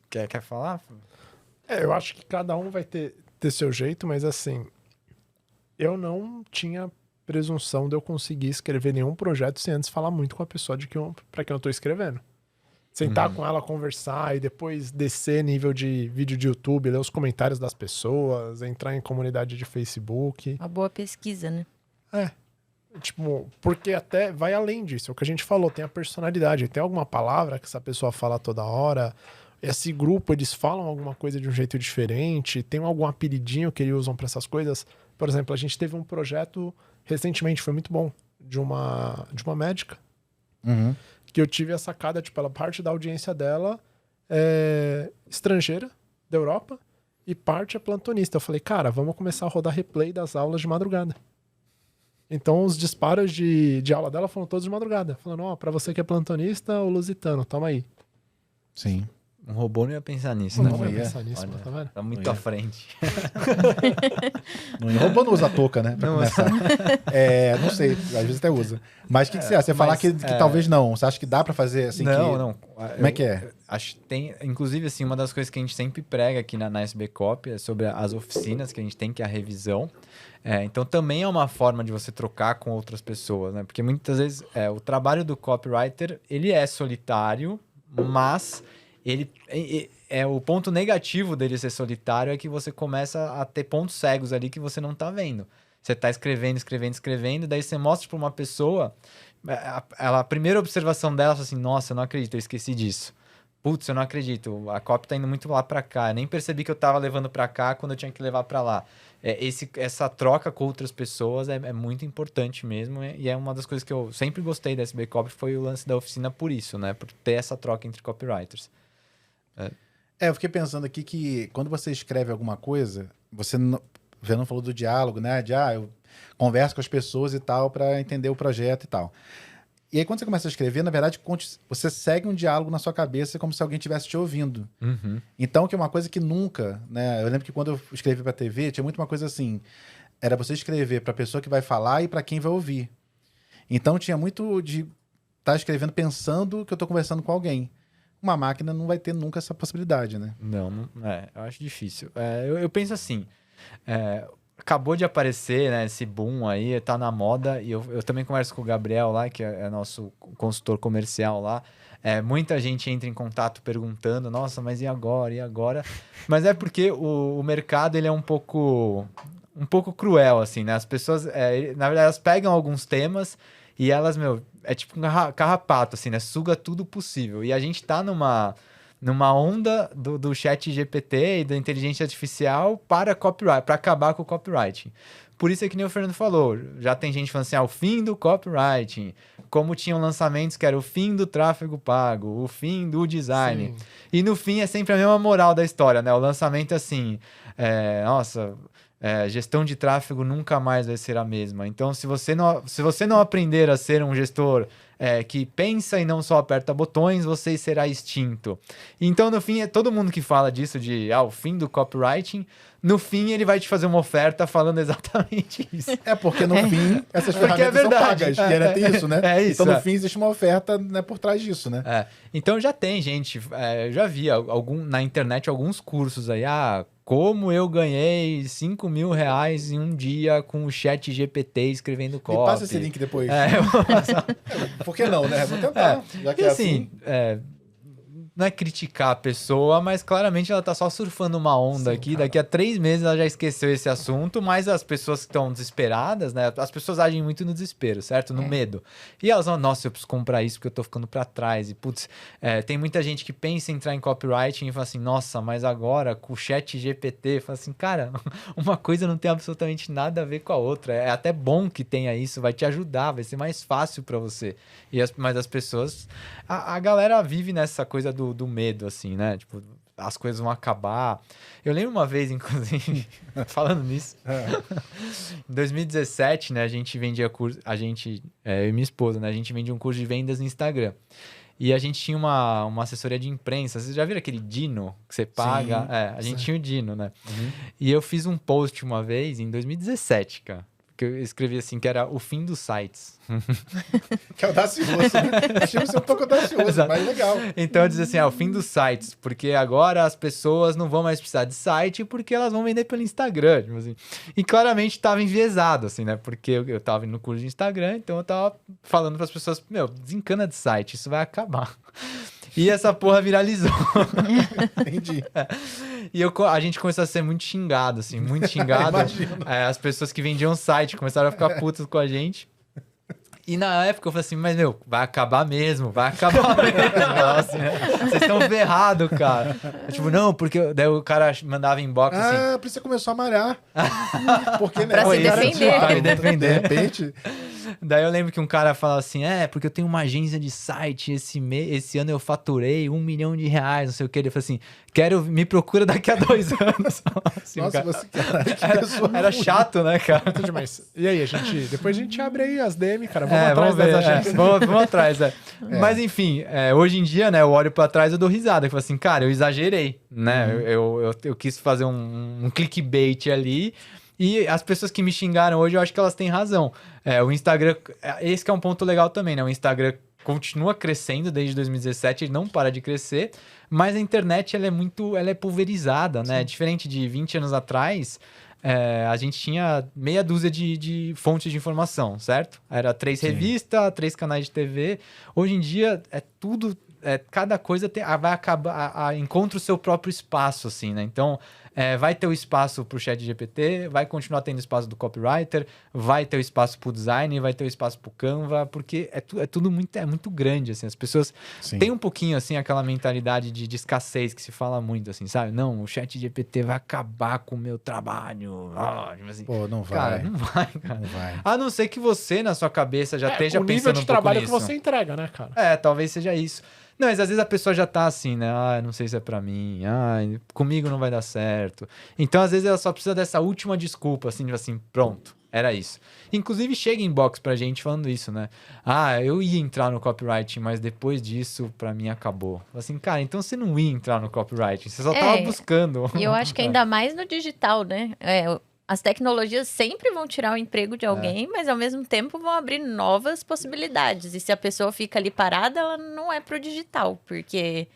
Quer falar? Eu acho que cada um vai ter seu jeito, mas assim, eu não tinha presunção de eu conseguir escrever nenhum projeto sem antes falar muito com a pessoa para quem eu tô escrevendo. Sentar com ela, conversar e depois descer nível de vídeo de YouTube, ler os comentários das pessoas, entrar em comunidade de Facebook. Uma boa pesquisa, né? Tipo, porque até vai além disso. É o que a gente falou, tem a personalidade. Tem alguma palavra que essa pessoa fala toda hora. Esse grupo, eles falam alguma coisa de um jeito diferente. Tem algum apelidinho que eles usam para essas coisas. Por exemplo, a gente teve um projeto recentemente, foi muito bom, de uma médica. Que eu tive a sacada, tipo, ela parte da audiência dela é estrangeira, da Europa, e parte é plantonista. Eu falei, cara, vamos começar a rodar replay das aulas de madrugada. Então, os disparos de aula dela foram todos de madrugada. Falando, ó, pra você que é plantonista, o lusitano, toma aí. Sim. Um robô não ia pensar nisso, Não né? ia pensar nisso, Olha, tá vendo? tá muito Não à ia. frente. Não, robô não usa touca, né? Pra Não começar. Não sei, às vezes até usa. Mas o que você acha? Você falar mas, que talvez não. Você acha que dá pra fazer assim? Não. Como é que é? Acho que tem, inclusive, assim, uma das coisas que a gente sempre prega aqui na SB Copy é sobre as oficinas que a gente tem, que é a revisão. Então, também é uma forma de você trocar com outras pessoas, né? Porque muitas vezes o trabalho do copywriter, ele é solitário, mas o ponto negativo dele ser solitário é que você começa a ter pontos cegos ali que você não tá vendo. Você tá escrevendo, daí você mostra pra uma pessoa, a primeira observação dela é assim, nossa, eu não acredito, eu esqueci disso. Putz, eu não acredito, a copy tá indo muito lá pra cá, eu nem percebi que eu tava levando pra cá quando eu tinha que levar pra lá. Essa troca com outras pessoas é muito importante mesmo, e é uma das coisas que eu sempre gostei da SB Copy, foi o lance da oficina por isso, né? Por ter essa troca entre copywriters. Eu fiquei pensando aqui que quando você escreve alguma coisa, você não falou do diálogo, né? Eu converso com as pessoas e tal para entender o projeto e tal. E aí, quando você começa a escrever, na verdade, você segue um diálogo na sua cabeça como se alguém estivesse te ouvindo. Uhum. Então, que é uma coisa que nunca, né? Eu lembro que quando eu escrevi pra TV, tinha muito uma coisa assim, era você escrever pra pessoa que vai falar e pra quem vai ouvir. Então, tinha muito de estar escrevendo pensando que eu tô conversando com alguém. Uma máquina não vai ter nunca essa possibilidade, né? Não, eu acho difícil. Eu penso assim, acabou de aparecer, né, esse boom aí, tá na moda, e eu também converso com o Gabriel lá, que é nosso consultor comercial lá. Muita gente entra em contato perguntando, nossa, mas e agora? E agora? Mas é porque o mercado ele é um pouco cruel, assim, né? As pessoas, na verdade, elas pegam alguns temas e elas, é tipo um carrapato, assim, né? Suga tudo possível. E a gente tá numa onda do chat GPT e da inteligência artificial para copyright, para acabar com o copywriting. Por isso é que nem o Fernando falou, já tem gente falando assim, o fim do copywriting, como tinham lançamentos que era o fim do tráfego pago, o fim do design. Sim. E no fim é sempre a mesma moral da história, né? O lançamento é assim, gestão de tráfego nunca mais vai ser a mesma. Então, se você não aprender a ser um gestor que pensa e não só aperta botões, você será extinto. Então, no fim, todo mundo que fala disso, o fim do copywriting, no fim ele vai te fazer uma oferta falando exatamente isso. Porque no fim, essas Porque ferramentas são verdade. pagas. Tem isso, né? Isso, então, no fim, existe uma oferta, né, por trás disso, né? Então, já tem gente, eu já vi na internet alguns cursos aí, como eu ganhei R$5.000 em um dia com o chat GPT escrevendo copy. Me passa esse link depois. Eu vou passar. Por que não, né? Vou tentar. Já que E é assim, não é criticar a pessoa, mas claramente ela tá só surfando uma onda aqui. cara. Daqui a 3 meses ela já esqueceu esse assunto, mas as pessoas que estão desesperadas, né? As pessoas agem muito no desespero, certo? No medo. E elas vão, nossa, eu preciso comprar isso porque eu tô ficando pra trás. E, putz, tem muita gente que pensa em entrar em copywriting e fala assim, nossa, mas agora com o chat GPT, fala assim, cara, uma coisa não tem absolutamente nada a ver com a outra. É até bom que tenha isso, vai te ajudar, vai ser mais fácil pra você. Mas as pessoas, a galera vive nessa coisa do medo, assim, né? Tipo, as coisas vão acabar. Eu lembro uma vez, inclusive, falando nisso, em 2017, né, a gente vendia curso, eu e minha esposa, né, a gente vendia um curso de vendas no Instagram. E a gente tinha uma assessoria de imprensa. Vocês já viram aquele Dino que você paga? Sim, a gente tinha o Dino, né? Uhum. E eu fiz um post uma vez, em 2017, cara. Que eu escrevi assim, que era o fim dos sites. Que é audacioso, né? Achei você um pouco audacioso, mas legal. Então eu dizia assim, o fim dos sites, porque agora as pessoas não vão mais precisar de site, porque elas vão vender pelo Instagram, tipo assim. E claramente estava enviesado, assim, né? Porque eu tava no curso de Instagram, então eu tava falando para as pessoas, desencana de site, isso vai acabar. E essa porra viralizou. Entendi. E a gente começou a ser muito xingado, assim, muito xingado. As pessoas que vendiam site começaram a ficar putas com a gente. E na época eu falei assim, mas vai acabar mesmo, vai acabar mesmo. Assim, né? Vocês estão ferrados, cara. Tipo, não, porque daí o cara mandava inbox assim. Por isso você começou a malhar. Porque, né? Pra se defender. Pra me defender. De repente. Daí eu lembro que um cara falava assim, porque eu tenho uma agência de site, esse ano eu faturei R$1 milhão, não sei o que. Ele falou assim, me procura daqui a 2 anos. Assim, Nossa, era chato, né, cara? Muito demais. E aí, depois a gente abre aí as DM, cara. Vamos ver, vamos atrás. Mas enfim, hoje em dia, né, eu olho pra trás e dou risada. Eu falo assim, cara, eu exagerei, né? Eu quis fazer um clickbait ali. E as pessoas que me xingaram hoje, eu acho que elas têm razão. O Instagram, esse que é um ponto legal também, né? O Instagram continua crescendo desde 2017, ele não para de crescer, mas a internet ela é pulverizada, né? Diferente de 20 anos atrás, a gente tinha meia dúzia de fontes de informação, certo? Era 3 revistas, 3 canais de TV. Hoje em dia, tudo... cada coisa vai acabar... encontra o seu próprio espaço, assim, né? Então... vai ter o espaço pro chat GPT, vai continuar tendo espaço do copywriter, vai ter o espaço pro design, vai ter o espaço pro Canva, porque é tudo muito grande, assim. As pessoas Sim. têm um pouquinho, assim, aquela mentalidade de escassez que se fala muito, assim, sabe? Não, o chat GPT vai acabar com o meu trabalho. Tipo assim, Pô, não vai. cara, não vai, cara. Não vai. A não ser que você, na sua cabeça, já esteja o nível pensando de um pouco trabalho nisso. que você entrega, né, cara? Talvez seja isso. Não, mas às vezes a pessoa já tá assim, né? Não sei se é pra mim. Comigo não vai dar certo. Então, às vezes, ela só precisa dessa última desculpa, assim, tipo assim, pronto, era isso. Inclusive, chega inbox pra gente falando isso, né? Eu ia entrar no copywriting, mas depois disso, pra mim, acabou. Assim, cara, então você não ia entrar no copywriting, você só tava buscando. E eu acho que ainda mais no digital, né? As tecnologias sempre vão tirar o emprego de alguém, mas ao mesmo tempo vão abrir novas possibilidades. E se a pessoa fica ali parada, ela não é pro digital, porque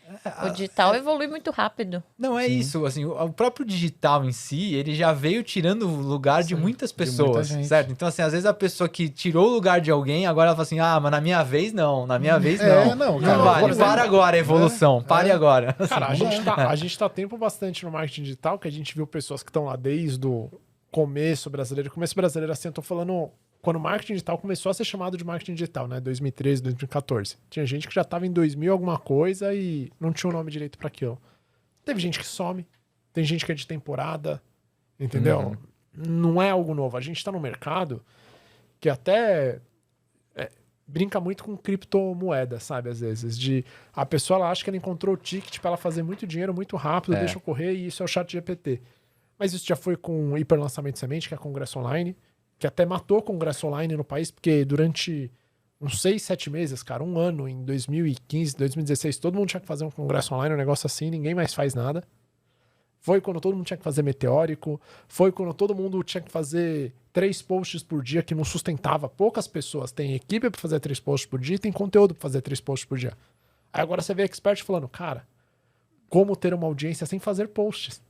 o digital evolui muito rápido. Não, é isso. Assim, o próprio digital em si, ele já veio tirando o lugar de muitas pessoas, muita gente. certo? Então, assim, às vezes a pessoa que tirou o lugar de alguém, agora ela fala assim, mas na minha vez não, na minha vez não. Não, cara, vale, por exemplo, para agora a evolução, pare agora. Cara, a gente tá tempo bastante no marketing digital, que a gente viu pessoas que estão lá desde o começo brasileiro, assim, eu tô falando quando o marketing digital começou a ser chamado de marketing digital, né, 2013, 2014. Tinha gente que já tava em 2000 alguma coisa e não tinha o nome direito pra aquilo. Teve gente que some, tem gente que é de temporada, entendeu? Não é algo novo. A gente tá no mercado que até brinca muito com criptomoeda, sabe, às vezes, de a pessoa ela acha que ela encontrou o ticket pra ela fazer muito dinheiro muito rápido, deixa eu correr e isso é o chat GPT. Mas isso já foi com o hiperlançamento de semente, que é a Congresso Online, que até matou o Congresso Online no país, porque durante uns 6, 7 meses, cara, um ano, em 2015, 2016, todo mundo tinha que fazer um Congresso Online, um negócio assim, ninguém mais faz nada. Foi quando todo mundo tinha que fazer meteórico, foi quando todo mundo tinha que fazer 3 posts por dia, que não sustentava. Poucas pessoas têm equipe para fazer 3 posts por dia e tem conteúdo para fazer 3 posts por dia. Aí agora você vê expert falando, cara, como ter uma audiência sem fazer posts.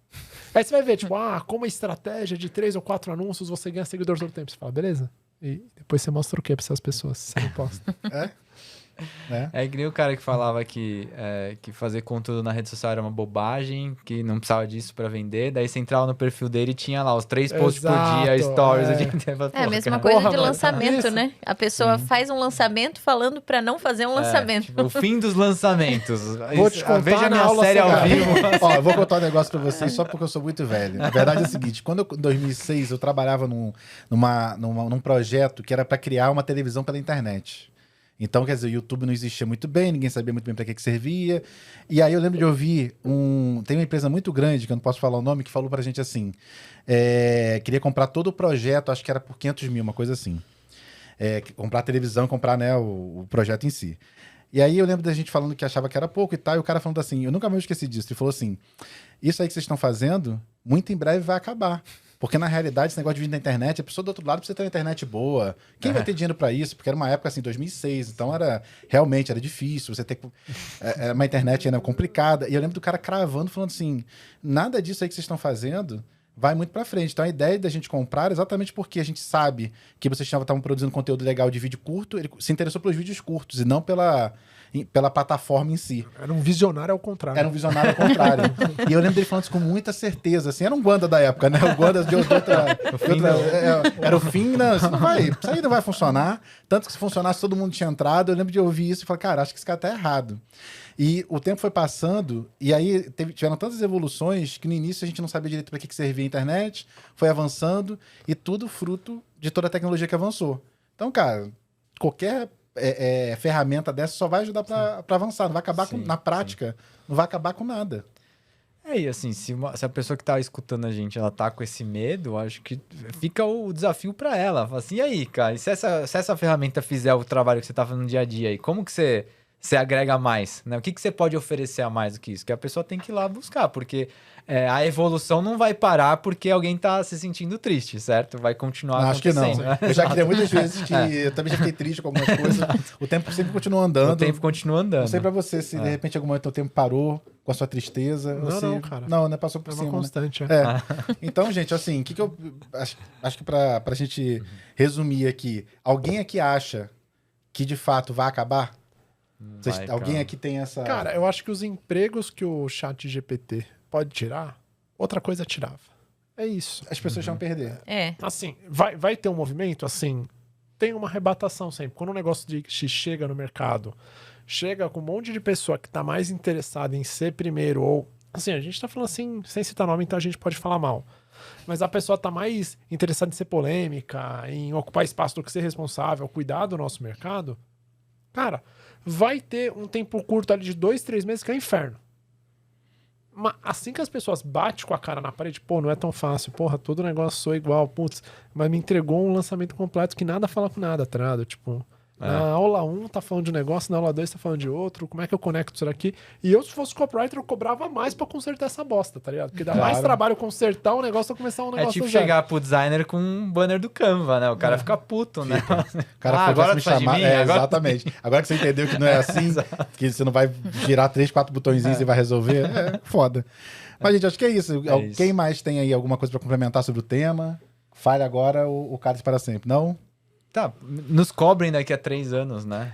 Aí você vai ver, tipo, como a estratégia de 3 ou 4 anúncios você ganha seguidor todo o tempo. Você fala, beleza. E depois você mostra o que pra essas pessoas? Você não posta. É que nem o cara que falava que fazer conteúdo na rede social era uma bobagem, que não precisava disso pra vender. Daí você entrava no perfil dele e tinha lá os 3 posts por dia, stories o dia inteiro. É a mesma coisa de mano, lançamento, isso. né? A pessoa faz um lançamento falando pra não fazer um lançamento. Tipo, o fim dos lançamentos. Vou te contar Veja na minha aula série ao sagrada. vivo. Ó, eu vou contar um negócio pra vocês só porque eu sou muito velho. A verdade é a seguinte, quando em 2006 eu trabalhava num projeto que era pra criar uma televisão pela internet. Então, quer dizer, o YouTube não existia muito bem, ninguém sabia muito bem pra que servia. E aí eu lembro de ouvir tem uma empresa muito grande, que eu não posso falar o nome, que falou pra gente assim, queria comprar todo o projeto, acho que era por 500 mil, uma coisa assim. Comprar a televisão, comprar, né, o projeto em si. E aí eu lembro da gente falando que achava que era pouco e tal, e o cara falando assim, eu nunca mais esqueci disso, ele falou assim, isso aí que vocês estão fazendo, muito em breve vai acabar. Porque, na realidade, esse negócio de vídeo na internet, a pessoa do outro lado precisa ter uma internet boa. Quem vai ter dinheiro pra isso? Porque era uma época, assim, 2006. Então, realmente era difícil. Você ter uma internet ainda complicada. E eu lembro do cara cravando, falando assim, nada disso aí que vocês estão fazendo vai muito pra frente. Então, a ideia da gente comprar é exatamente porque a gente sabe que vocês estavam produzindo conteúdo legal de vídeo curto. Ele se interessou pelos vídeos curtos e não pela plataforma em si. Era um visionário ao contrário. Era um visionário ao contrário. E eu lembro dele falando isso com muita certeza. Assim, era um Guanda da época, né? O Guanda de outra... era o fim, né? Isso aí não vai funcionar. Tanto que se funcionasse, todo mundo tinha entrado. Eu lembro de ouvir isso e falar, cara, acho que esse cara tá errado. E o tempo foi passando, e aí tiveram tantas evoluções que no início a gente não sabia direito para que servia a internet, foi avançando, e tudo fruto de toda a tecnologia que avançou. Então, cara, qualquer ferramenta dessa só vai ajudar para avançar, não vai acabar na prática, não vai acabar com nada. E assim, se a pessoa que tá escutando a gente, ela tá com esse medo, acho que fica o desafio para ela. Fala assim, e aí, cara, e se essa ferramenta fizer o trabalho que você tá fazendo no dia a dia aí, como que você agrega mais, né? O que você pode oferecer a mais do que isso? Que a pessoa tem que ir lá buscar, porque a evolução não vai parar porque alguém tá se sentindo triste, certo? Vai continuar Acho que não. acontecendo. Eu já queria muitas vezes que... Eu também já fiquei triste com algumas coisas. O tempo sempre continua andando. O tempo continua andando. Não sei pra você se de repente algum momento o tempo parou com a sua tristeza. Não, cara. Não, né? Passou por É cima. uma constante. Então, gente, assim, o que eu... Acho que pra gente resumir aqui, alguém aqui acha que de fato vai acabar? Alguém aqui tem essa... Cara, eu acho que os empregos que o chat GPT pode tirar, outra coisa tirava. É isso. As pessoas vão perder. É. Assim, vai ter um movimento, assim, tem uma arrebatação sempre. Quando o negócio de chega no mercado, chega com um monte de pessoa que tá mais interessada em ser primeiro, ou... Assim, a gente tá falando assim, sem citar nome, então a gente pode falar mal. Mas a pessoa tá mais interessada em ser polêmica, em ocupar espaço do que ser responsável, cuidar do nosso mercado, cara, vai ter um tempo curto ali de 2, 3 meses que é um inferno. Mas assim que as pessoas batem com a cara na parede, pô, não é tão fácil, porra, todo negócio sou igual, putz, mas me entregou um lançamento completo que nada fala com nada, tá ligado? Tipo, na aula 1 tá falando de um negócio, na aula 2 tá falando de outro, como é que eu conecto isso aqui? E eu, se fosse copywriter, eu cobrava mais pra consertar essa bosta, tá ligado? Porque dá mais trabalho consertar um negócio do que começar um negócio É tipo do zero. chegar pro designer com um banner do Canva, né? O cara fica puto, né? O cara agora me tu faz de chamar. mim? É, Agora- exatamente. Agora que você entendeu que não é assim, que você não vai girar 3, 4 botõezinhos e vai resolver, é foda. Mas, gente, acho que é isso. isso. Quem mais tem aí alguma coisa pra complementar sobre o tema? Fale agora o Cálice para sempre. Não? Tá, nos cobrem daqui a 3 anos, né?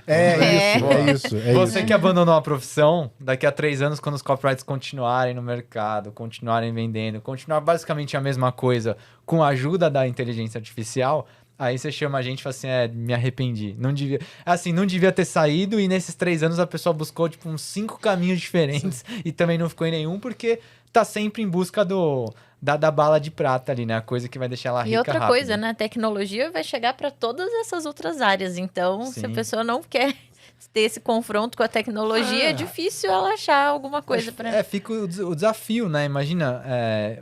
Você que abandonou a profissão, daqui a 3 anos, quando os copywriters continuarem no mercado, continuarem vendendo, continuar basicamente a mesma coisa com a ajuda da inteligência artificial, aí você chama a gente e fala assim, me arrependi. Não devia... Assim, não devia ter saído e nesses 3 anos a pessoa buscou, tipo, uns 5 caminhos diferentes e também não ficou em nenhum, porque tá sempre em busca da bala de prata ali, né? A coisa que vai deixar ela rica E outra rápido. coisa, né? A tecnologia vai chegar para todas essas outras áreas. Então, se a Sim. pessoa não quer ter esse confronto com a tecnologia, é difícil ela achar alguma coisa para... Fica o desafio, né? Imagina,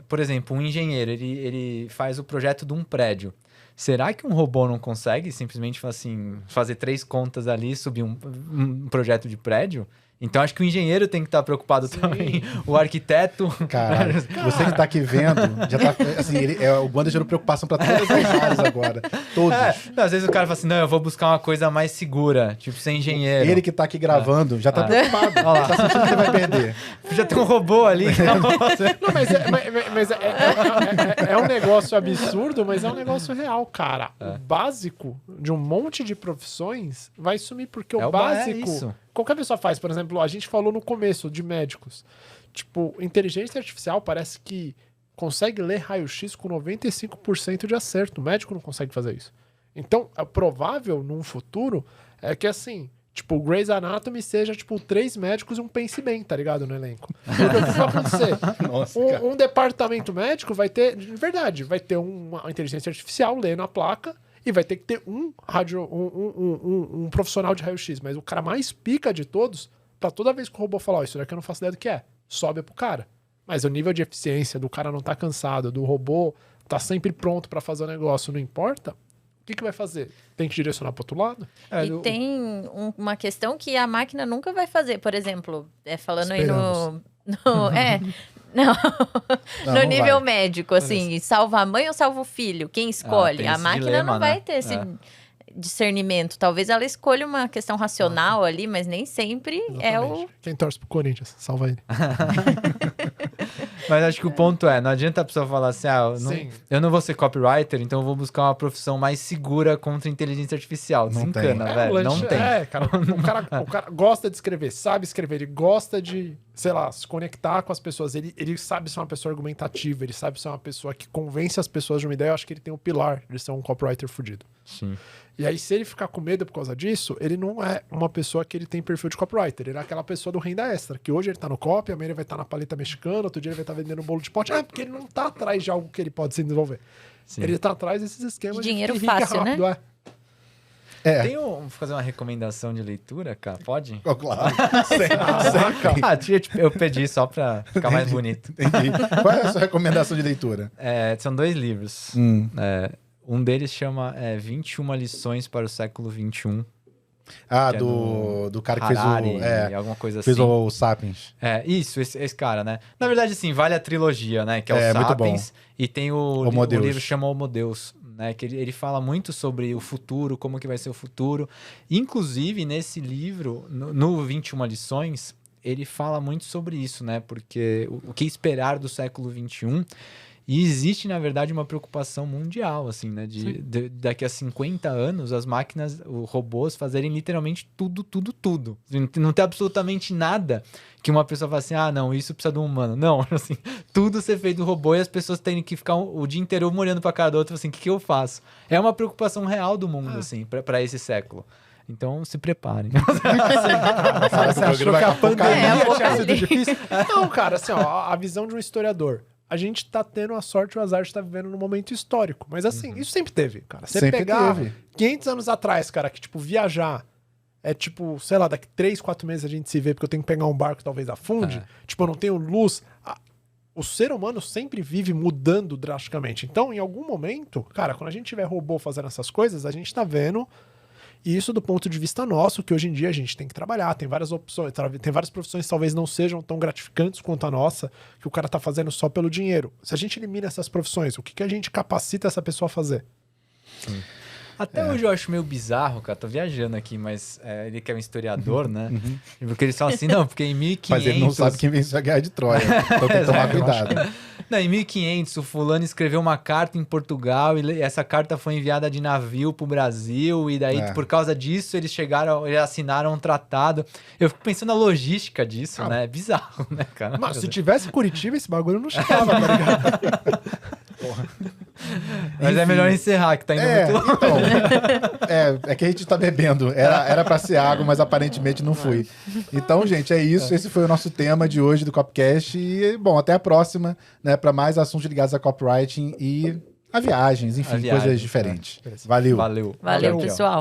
por exemplo, um engenheiro, ele faz o projeto de um prédio. Será que um robô não consegue simplesmente assim, fazer 3 contas ali e subir um projeto de prédio? Então acho que o engenheiro tem que estar preocupado também. O arquiteto. Cara, você que tá aqui vendo, já tá. Assim, o Banda gerou preocupação pra todas as áreas agora. Todos. Às vezes o cara fala assim: não, eu vou buscar uma coisa mais segura, tipo ser engenheiro. Ele que tá aqui gravando já tá preocupado. Tá sentindo que ele vai perder. Já tem um robô ali. Não, mas é um negócio absurdo, mas é um negócio real, cara. O básico de um monte de profissões vai sumir, porque o básico... isso. Qualquer pessoa faz, por exemplo, a gente falou no começo de médicos. Tipo, inteligência artificial parece que consegue ler raio-x com 95% de acerto. O médico não consegue fazer isso. Então, é provável, num futuro, é que assim... Tipo, o Grey's Anatomy seja, tipo, 3 médicos e um pense bem, tá ligado? No elenco. Porque o que vai acontecer? Nossa, Um departamento médico vai ter, de verdade, vai ter uma inteligência artificial lendo a placa e vai ter que ter um profissional de raio-x. Mas o cara mais pica de todos, pra toda vez que o robô falar, isso daqui eu não faço ideia do que é, sobe pro cara. Mas o nível de eficiência do cara não tá cansado, do robô tá sempre pronto pra fazer o negócio, não importa... O que vai fazer? Tem que direcionar para outro lado? E tem uma questão que a máquina nunca vai fazer. Por exemplo, falando Esperamos. aí no Não nível vai. médico, assim, salva a mãe ou salva o filho? Quem escolhe? tem A esse máquina dilema, não vai né? ter esse discernimento. Talvez ela escolha uma questão racional ali, mas nem sempre é o... Quem torce pro Corinthians? Salva ele. Mas acho que o ponto não adianta a pessoa falar assim, eu não vou ser copywriter, então eu vou buscar uma profissão mais segura contra a inteligência artificial. Não Desencana, velho. Não tem. Cara, o cara gosta de escrever, sabe escrever, ele gosta de, sei lá, se conectar com as pessoas. Ele sabe ser uma pessoa argumentativa, ele sabe ser uma pessoa que convence as pessoas de uma ideia. Eu acho que ele tem o pilar de ser um copywriter fudido. Sim. E aí, se ele ficar com medo por causa disso, ele não é uma pessoa que ele tem perfil de copywriter. Ele é aquela pessoa do renda extra, que hoje ele tá no copy, amanhã ele vai estar na paleta mexicana, outro dia ele vai estar vendendo um bolo de pote. Porque ele não tá atrás de algo que ele pode se desenvolver. Sim. Ele tá atrás desses esquemas Dinheiro de rica fácil, rápido, né? Vou fazer uma recomendação de leitura, cara? Pode? Oh, claro. Sempre. Eu pedi só pra ficar mais bonito. Entendi. Qual é a sua recomendação de leitura? São 2 livros. Um deles chama 21 lições para o século XXI. Ah, que é do cara que Harari, fez alguma coisa fez assim. o Sapiens. Isso, esse cara, né? Na verdade, assim, vale a trilogia, né? Que é o muito Sapiens. E tem o Homo Deus. livro que chama Homo Deus, né? Que ele fala muito sobre o futuro, como que vai ser o futuro. Inclusive, nesse livro, no 21 lições, ele fala muito sobre isso, né? Porque o que esperar do século XXI... E existe, na verdade, uma preocupação mundial, assim, né? Daqui a 50 anos, as máquinas, os robôs, fazerem literalmente tudo. Não tem absolutamente nada que uma pessoa fala assim, não, isso precisa de um humano. Não, assim, tudo ser feito do robô e as pessoas terem que ficar o dia inteiro uma olhando pra cara da outra, assim, o que eu faço? É uma preocupação real do mundo, assim, pra esse século. Então, se preparem. Você achou que a pandemia É, tinha sido difícil? Não, cara, assim, ó, a visão de um historiador. A gente tá tendo a sorte e o azar de estar vivendo num momento histórico. Mas assim, isso sempre teve, cara. Você Sempre pegar teve. 500 anos atrás, cara, que tipo, viajar é tipo, sei lá, daqui 3, 4 meses a gente se vê porque eu tenho que pegar um barco que talvez afunde. Tipo, eu não tenho luz. O ser humano sempre vive mudando drasticamente. Então, em algum momento, cara, quando a gente tiver robô fazendo essas coisas, a gente tá vendo... E isso do ponto de vista nosso, que hoje em dia a gente tem que trabalhar, tem várias opções, tem várias profissões que talvez não sejam tão gratificantes quanto a nossa, que o cara tá fazendo só pelo dinheiro. Se a gente elimina essas profissões, o que a gente capacita essa pessoa a fazer? Até hoje eu acho meio bizarro, cara, tô viajando aqui, mas ele que é um historiador, né? Porque eles falam assim, não, porque em 1500... Mas ele não sabe quem venceu a Guerra de Troia, então tem que tomar cuidado. Não, em 1500, o fulano escreveu uma carta em Portugal e essa carta foi enviada de navio pro Brasil e daí, por causa disso, eles assinaram um tratado. Eu fico pensando na logística disso, né? É bizarro, né, cara? Mas se tivesse Curitiba, esse bagulho não chegava, tá ligado? Mas é melhor encerrar, que tá indo muito longe. Então, é que a gente tá bebendo. Era pra ser água, mas aparentemente não foi. Então, gente, é isso. Esse foi o nosso tema de hoje do Copcast. E, bom, até a próxima, né? Pra mais assuntos ligados a copywriting e a viagens, enfim, coisas diferentes. Valeu. Valeu, Valeu, pessoal.